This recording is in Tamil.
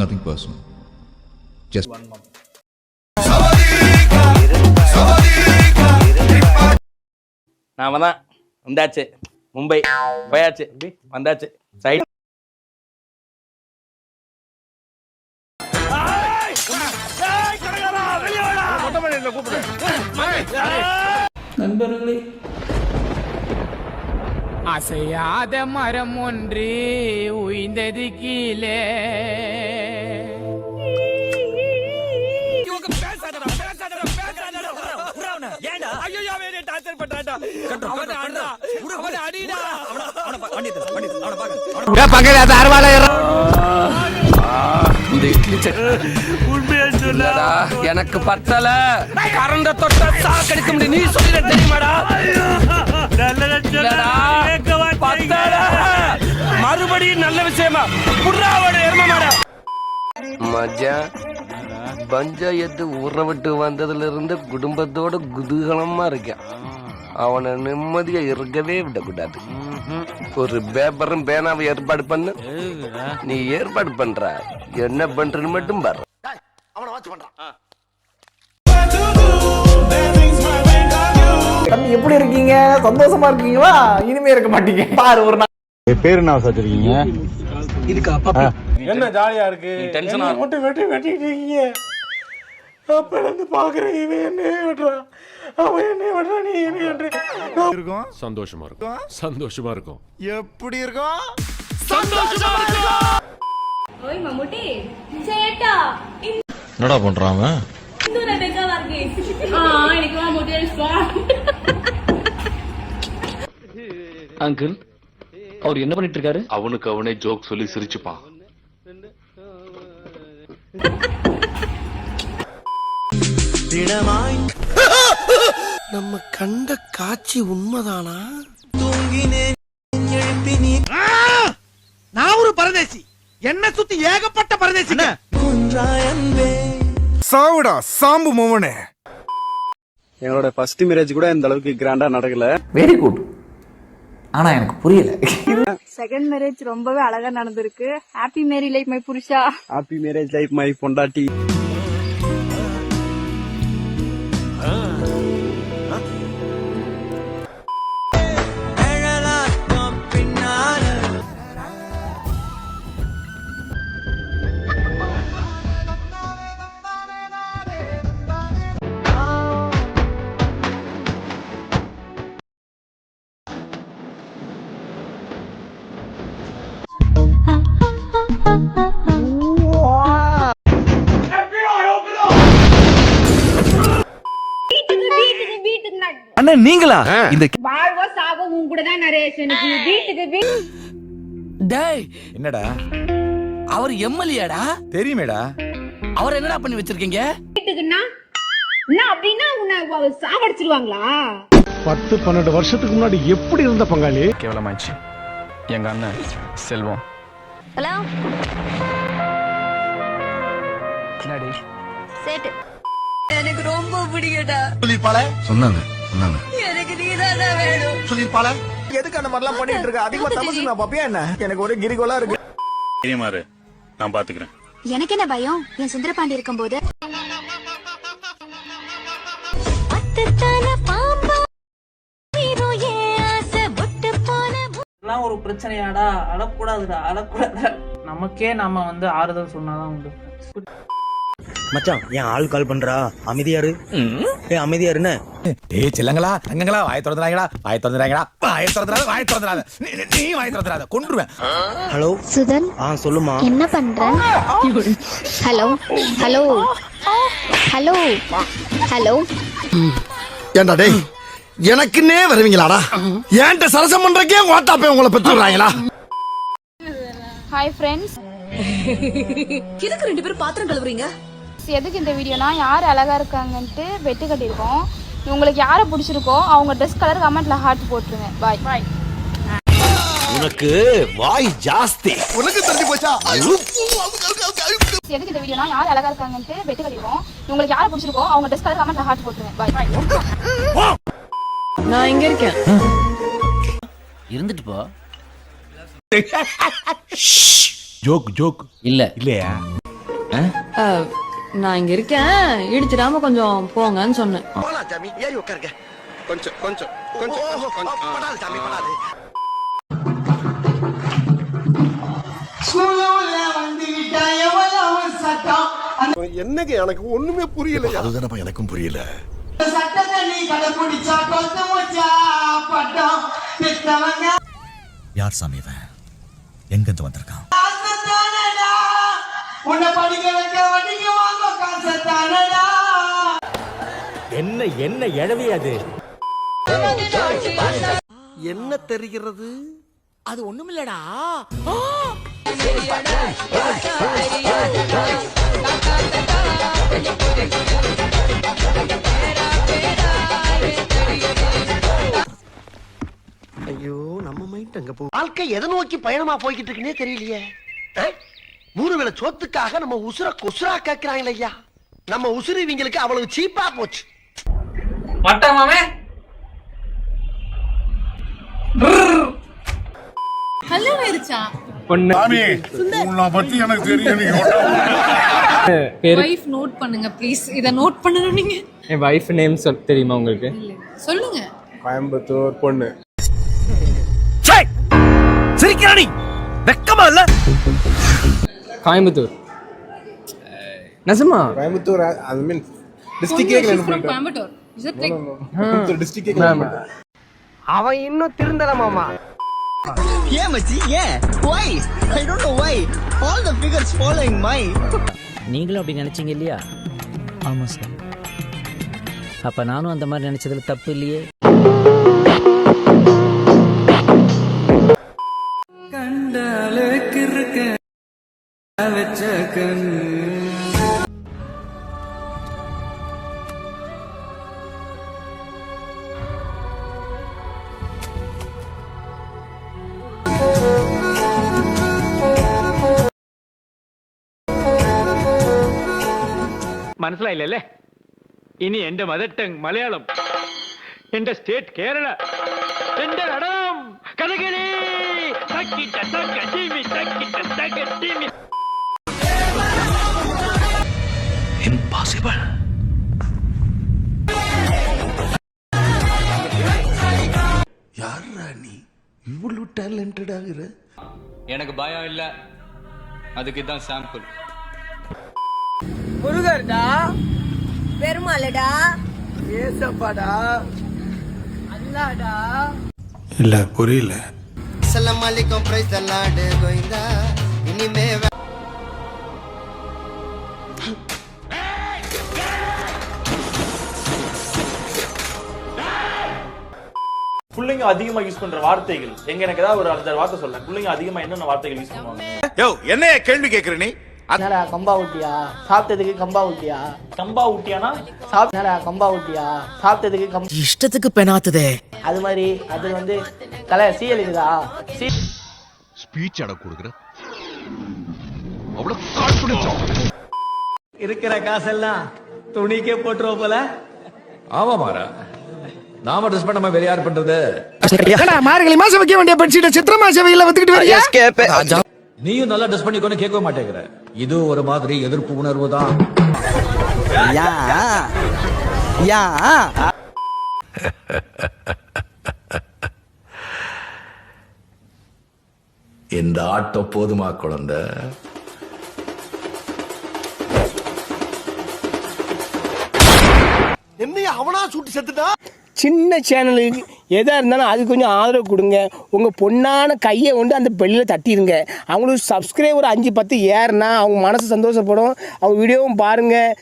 Nothing personal. Just நாம தான் வந்தாச்சு, மும்பை போயாச்சு, வந்தாச்சு சைடு. நண்பர்களே, அசையாத மரம் ஒன்று உய்ந்தது கீழே. எனக்கு பத்தல கரண்ட தொட்ட சாக்கடிக்க முடியும், நீ சொல்லிட தெரியுமாடா? மறுபடியும் நல்ல விஷயமா புறாவோட எருமமாடா மஜா பஞ்சாயத்து ஊற விட்டு வந்ததுல இருந்து குடும்பத்தோட குதூகலமா இருக்கான். அவனை நிம்மதியா இருக்கவே விடக்கூடாது. ஒரு பேப்பரும் பேனாவை ஏற்பாடு பண்ணு. நீ ஏற்பாடு பண்ற, என்ன பண்றன்னு மட்டும் பாரு. எப்படி இருக்கீங்க? சந்தோஷமா இருக்கீங்களா? இனிமே இருக்க மாட்டீங்க பாரு. ஒரு நாள் பேரு என்ன வச்சிருக்கீங்க? இதுக்கு என்ன ஜாலியா இருக்கு? டென்ஷனா மட்டும் வெட்டிட்டு இருக்கீங்க. அப்ப இருந்து பாக்குறேன், இவன் என்ன வெட்டுறான், அவன் என்ன வெட்டுறான், நீ என்ன இருக்கும். சந்தோஷமா இருக்கும், சந்தோஷமா இருக்கும். எப்படி இருக்கும்? சந்தோஷமா இருக்கும். ஓய் மம்முட்டி சேட்டா என்னடா பண்றான் அவன்? இன்னொரு டேக்கா வரகே எனக்கு மம்முட்டி ஸ்பா. அங்கிள், அவர் என்ன பண்ணிட்டு இருக்காரு? அவனுக்கு அவனே ஜோக் சொல்லி சிரிச்சுப்பான். நம்ம கண்ட காட்சி உண்மைதானா? நான் ஒரு பரதேசி, என்ன சுத்தி ஏகப்பட்ட பரதேசி. சாவுடா சாம்பு மோவனே. என்னோட ஃபர்ஸ்ட் மேரேஜ் கூட இந்த அளவுக்கு கிராண்டா நடக்கல. Very good. ஆனா எனக்கு புரியல. செகண்ட் மேரேஜ் ரொம்பவே அழகா நடந்திருக்கு. Happy Mary life my Purusha. Happy marriage life my பொண்டாட்டி. அண்ணா நீங்களா? இந்த வாழ்வோ சாவோ உன் கூட தான் நரேஷனுக்கு. வீட்டுக்கு டேய் என்னடா அவர் எம்எல்ஏடா? தெரியுமேடா. அவர் என்னடா பண்ணி வச்சிருக்கீங்க? வீட்டுக்குன்னா என்ன அப்படின்னா உன்னை சாவடிச்சிருவாங்களா? 10-12 வருஷத்துக்கு முன்னாடி எப்படி இருந்த பங்காளி? கேவலமாச்சு. எங்க அண்ணன் செல்வம். ஹலோ என்னடி சேட்டு, எனக்கு ரொம்ப பிடிக்கும்டா. சொன்னாங்க. எனக்கு நீதான் வேணும். சொல்லிருப்பாள. எதுக்கு அந்த மாதிரிலாம் பண்ணிட்டு இருக்க? அதிகமா தமசு நான் பாப்பியா என்ன? எனக்கு ஒரு கிரிகோலா இருக்கு. தெரியுமாரு, நான் பாத்துக்கிறேன். எனக்கு என்ன பயம்? என் சுந்தரபாண்டி இருக்கும்போது ஒரு பிரச்சனையாடா? அழக்கூடாதுடா, அழக்கூடாது. நமக்கே நாம வந்து ஆறுதல் சொன்னாதான் உண்டு. மச்சான் ஏன் ஆள் கால் பண்றா? அமைதியாரு. அமைதியாருன்னு. ஏய் செல்லங்களா, தங்கங்களா, வாயை திறந்துறாங்கடா, வாயை திறந்துறாங்கடா, வாயை திறந்துறாத, வாயை திறந்துறாத, நீ வாயை திறந்துறாத, கொன்றுவேன். ஹலோ சுதன், சொல்லுமா. என்ன பண்ற? Hello hello hello hello. ஏண்டா டேய், எனக்குன்னே வருவீங்களாடா? ஏன்ட்ட சரசம் பண்றக்கே ஓட்டாப்பே உங்களை பெற்றுறாங்களா? Hi friends. எதுக்கு 2 பேரும் பாத்திரம் கழுவுறீங்க? எதுக்கு இந்த வீடியோனா, யார் அழகா இருக்காங்கன்ட்டு பெட்டு கட்டியிருக்கோம். உங்களுக்கு யாரை பிடிச்சிருக்கோ அவங்க ட்ரெஸ் கலர் கமெண்ட்ல ஹார்ட் போட்டுருங்க. பாய் பாய். உனக்கு வாய் ஜாஸ்தி. உனக்கு தெரிஞ்சு போச்சா? எதுக்கு இந்த வீடியோனா, யார் அழகா இருக்காங்கன்ட்டு பெட்டு கட்டியிருக்கோம். உங்களுக்கு யாரை பிடிச்சிருக்கோ அவங்க ட்ரெஸ் கலர் கமெண்ட்ல ஹார்ட் போட்டுருங்க. பாய் பாய். நான் இங்க இருக்கேன். இருந்துட்டு போ. ஜோக் இல்ல இல்லையா? நான் இங்க இருக்கேன், இடிச்சிடாம கொஞ்சம் போங்கன்னு சொன்னேன். போலாம் சாமி, ஏறி உட்காருங்க. கொஞ்சம் கொஞ்சம் கொஞ்சம் படாது சாமி, படாது. என்னங்க எனக்கு ஒண்ணுமே புரியல. அதுதானப்பா எனக்கும் புரியல. யார் சாமி இவன்? எங்க இருந்து வந்திருக்கான்? என்ன என்ன எழவி அது? என்ன தெரிகிறது? அது ஒண்ணுமில்லடா. ஐயோ நம்ம மைண்ட் அங்க போ. வாழ்க்கை எதை நோக்கி பயணமா போய்கிட்டு இருக்குன்னே தெரியலையே. 3 வேளை சோத்துக்காக நம்ம உசுர குசுரா கேக்குறாங்களே ஐயா. நம்ம உசுறு இவங்களுக்கு அவ்வளவு சீப்பா போச்சு. மட்டமாமே கல்யாணம் ஆயிருச்சா? வைஃப் நோட் பண்ணுங்க ப்ளீஸ். இத நோட் பண்ணனும் நீங்க. என் வைஃப் நேம் தெரியுமா உங்களுக்கு? சொல்லுங்க. கோயம்புத்தூர் பொண்ணு. சிரிக்கிறானி வெக்கமா இல்ல? கோயம்புத்தூர். நசமா? கோயம்புத்தூர் ஐ மீன் டிஸ்ட்ரிக்டே கேக்குறேன். Coimbatore. Is it like Coimbatore டிஸ்ட்ரிக்டே கேக்குறேன். அவன் இன்னும் திருந்தல மாமா. ஏன் மச்சி ஏன்? why I don't know why all the figures following my. நீங்களும் அப்படி நினைச்சீங்க இல்லையா? ஆமா சார். அப்ப நானும் அந்த மாதிரி நினைச்சதுல தப்பு இல்லையே. മനസ്സിലായില്ലല്ലേ? ഇനി എന്റെ മദർ ടങ് മലയാളം, എന്റെ സ്റ്റേറ്റ് കേരള, എന്റെ നടനം കഥകളി. இம்பாசிபிள். யாரா நீ இவ்வளவு டேலண்டட் ஆகுற? எனக்கு பயம் இல்ல, அதுக்கு தான் சாம்பிள். முருகர்டா, பெருமாளடா, ஏசப்பாடா, அல்லாடா. இல்ல புரியல. அஸ்ஸலாமு அலைக்கும் பிரைஸ் தி லார்ட் கோயிந்தா. இனிமே புள்ளைங்க அதிகமா யூஸ் பண்ற வார்த்தைகள் எங்க? எனக்கு ஏதாவது ஒரு 5 வார்த்தை சொல்ல. புள்ளைங்க அதிகமா என்னென்ன வார்த்தைகள் யூஸ் பண்ணுவாங்க? யோ என்னைய கேள்வி கேக்குற நீ? என்னடா கம்பா ஊட்டியா? சாப்பிட்டதுக்கு கம்பா ஊட்டியா? கம்பா ஊட்டியானா? என்னடா கம்பா ஊட்டியா? சாப்பிட்டதுக்கு இஷ்டத்துக்கு பெனாத்துதே. அது மாதிரி அது வந்து கலை சீல் இருக்குதா? ஸ்பீச் அட கொடுக்குற அவ்வளவு கான்ஃபிடன்ஸ். இருக்கிற காசெல்லாம் துணிக்கே போட்டுருவோம் போல. ஆமா மாறா, நாம ட்ரெஸ் பண்ணாம வேற யார் பண்றது? மார்கழி மாசம் வைக்க வேண்டிய பெட்ஷீட் சித்திரை மாசம் வெயில வந்துக்கிட்டு வரியா? நீயும் நல்லா ட்ரெஸ் பண்ணிக்கோன்னு கேட்க மாட்டேங்கிற. இது ஒரு மாதிரி எதிர்ப்பு உணர்வு தான். யா யா இந்த ஆட்டம் போதுமா குழந்தை? என்னைய அவனா சுட்டு செத்துட்டா? சின்ன சேனலுக்கு எதாக இருந்தாலும் அது கொஞ்சம் ஆதரவு கொடுங்க. உங்கள் பொண்ணான கையை கொண்டு அந்த பெல்லில் தட்டிடுங்க. அவங்களுக்கு சப்ஸ்கிரைபர் 5-10 ஏறுனா அவங்க மனசு சந்தோஷப்படும். அவங்க வீடியோவும் பாருங்கள்.